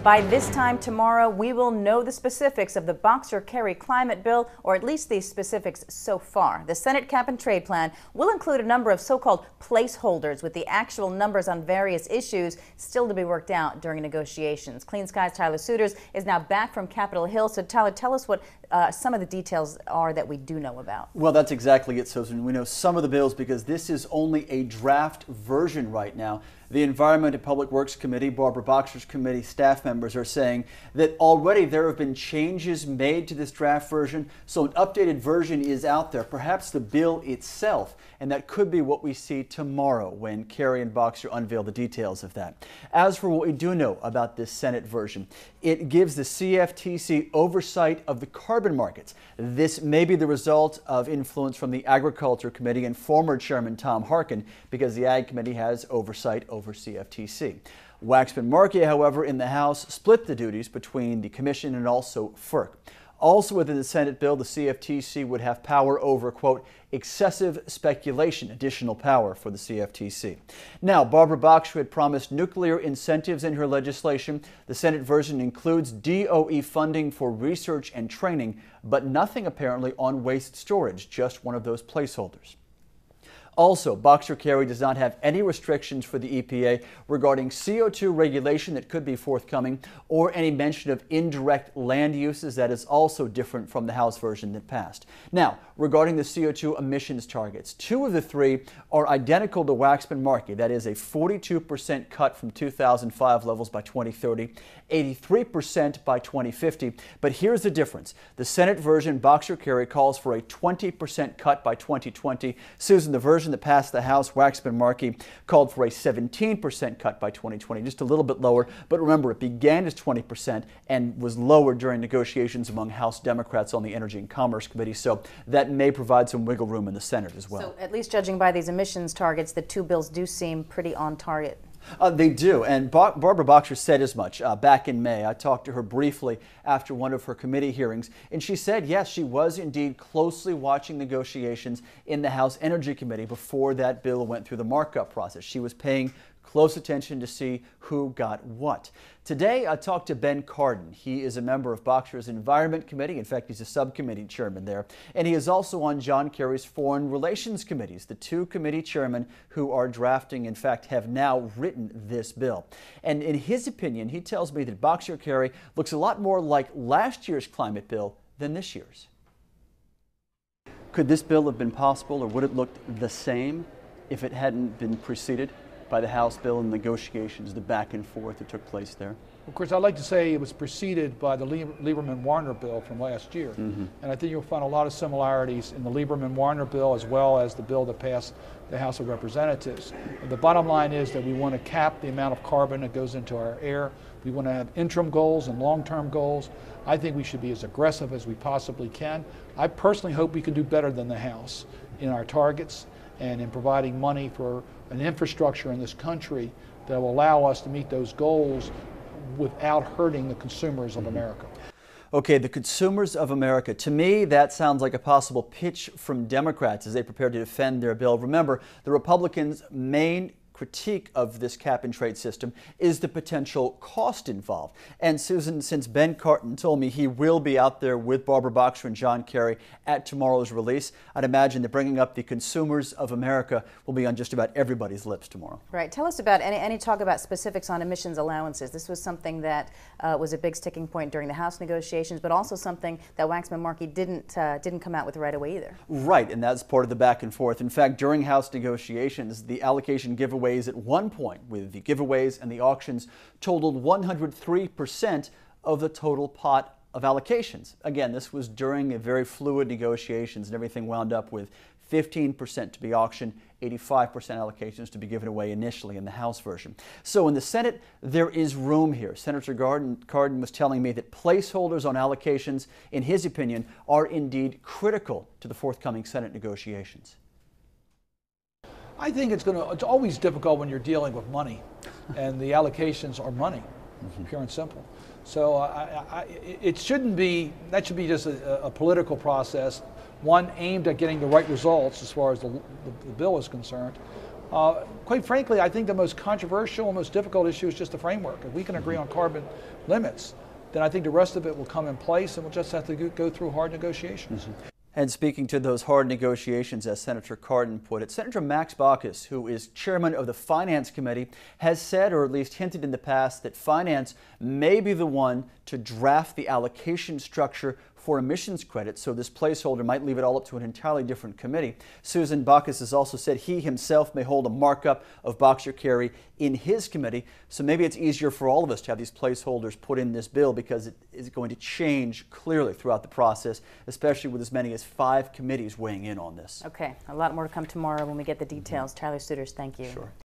By this time tomorrow, we will know the specifics of the Boxer-Kerry climate bill, or at least the specifics so far. The Senate Cap and Trade Plan will include a number of so-called placeholders, with the actual numbers on various issues still to be worked out during negotiations. Clean Skies' Tyler Suiters is now back from Capitol Hill. So Tyler, tell us what some of the details are that we do know about. Well, that's exactly it, Susan. We know some of the bills because this is only a draft version right now. The Environment and Public Works Committee, Barbara Boxer's committee staff members are saying that already there have been changes made to this draft version, so an updated version is out there, perhaps the bill itself, and that could be what we see tomorrow when Kerry and Boxer unveil the details of that. As for what we do know about this Senate version, it gives the CFTC oversight of the carbon markets. This may be the result of influence from the Agriculture Committee and former Chairman Tom Harkin, because the Ag Committee has oversight over CFTC. Waxman-Markey, however, in the House split the duties between the Commission and also FERC. Also within the Senate bill, the CFTC would have power over, quote, excessive speculation, additional power for the CFTC. Now, Barbara Boxer had promised nuclear incentives in her legislation. The Senate version includes DOE funding for research and training, but nothing apparently on waste storage, just one of those placeholders. Also, Boxer-Kerry does not have any restrictions for the EPA regarding CO2 regulation that could be forthcoming, or any mention of indirect land uses. That is also different from the House version that passed. Now, regarding the CO2 emissions targets, two of the three are identical to Waxman-Markey. That is a 42% cut from 2005 levels by 2030, 83% by 2050. But here's the difference. The Senate version, Boxer-Kerry, calls for a 20% cut by 2020. Susan, the version that passed the House, Waxman-Markey, called for a 17% cut by 2020, just a little bit lower. But remember, it began as 20% and was lowered during negotiations among House Democrats on the Energy and Commerce Committee. So that may provide some wiggle room in the Senate as well. So at least judging by these emissions targets, the two bills do seem pretty on target. They do, and Barbara Boxer said as much back in May. I talked to her briefly after one of her committee hearings, and she said, yes, she was indeed closely watching negotiations in the House Energy Committee before that bill went through the markup process. She was paying close attention to see who got what. Today, I talked to Ben Cardin. He is a member of Boxer's Environment Committee. In fact, he's a subcommittee chairman there. And he is also on John Kerry's Foreign Relations Committees, the two committee chairmen who are drafting, in fact, have now written this bill. And in his opinion, he tells me that Boxer-Kerry looks a lot more like last year's climate bill than this year's. Could this bill have been possible, or would it look the same if it hadn't been preceded by the House bill and negotiations, the back and forth that took place there? Of course, I'd like to say it was preceded by the Lieberman-Warner bill from last year. And I think you'll find a lot of similarities in the Lieberman-Warner bill as well as the bill that passed the House of Representatives. The bottom line is that we want to cap the amount of carbon that goes into our air. We want to have interim goals and long-term goals. I think we should be as aggressive as we possibly can. I personally hope we can do better than the House in our targets and in providing money for an infrastructure in this country that will allow us to meet those goals without hurting the consumers of America. Okay, the consumers of America. To me, that sounds like a possible pitch from Democrats as they prepare to defend their bill. Remember, the Republicans' main critique of this cap and trade system is the potential cost involved. And Susan, since Ben Cardin told me he will be out there with Barbara Boxer and John Kerry at tomorrow's release, I'd imagine that bringing up the consumers of America will be on just about everybody's lips tomorrow. Right. Tell us about any talk about specifics on emissions allowances. This was something that was a big sticking point during the House negotiations, but also something that Waxman-Markey didn't come out with right away either. Right, and that's part of the back and forth. In fact, during House negotiations, the allocation giveaway at one point, with the giveaways and the auctions, totaled 103% of the total pot of allocations. Again, this was during a very fluid negotiations, and everything wound up with 15% to be auctioned, 85% allocations to be given away initially in the House version. So in the Senate, there is room here. Senator Cardin was telling me that placeholders on allocations, in his opinion, are indeed critical to the forthcoming Senate negotiations. I think it's always difficult when you're dealing with money, and the allocations are money, pure and simple. So it shouldn't be, that should be just a political process, one aimed at getting the right results as far as the bill is concerned. Quite frankly, I think the most controversial and most difficult issue is just the framework. If we can agree on carbon limits, then I think the rest of it will come in place, and we'll just have to go through hard negotiations. And speaking to those hard negotiations, as Senator Cardin put it, Senator Max Baucus, who is chairman of the Finance Committee, has said, or at least hinted in the past, that Finance may be the one to draft the allocation structure for emissions credits, so this placeholder might leave it all up to an entirely different committee. Susan Baucus has also said he himself may hold a markup of Boxer Kerry in his committee, so maybe it's easier for all of us to have these placeholders put in this bill because it is going to change clearly throughout the process, especially with as many as 5 committees weighing in on this. Okay, a lot more to come tomorrow when we get the details. Tyler Suiters, thank you. Sure.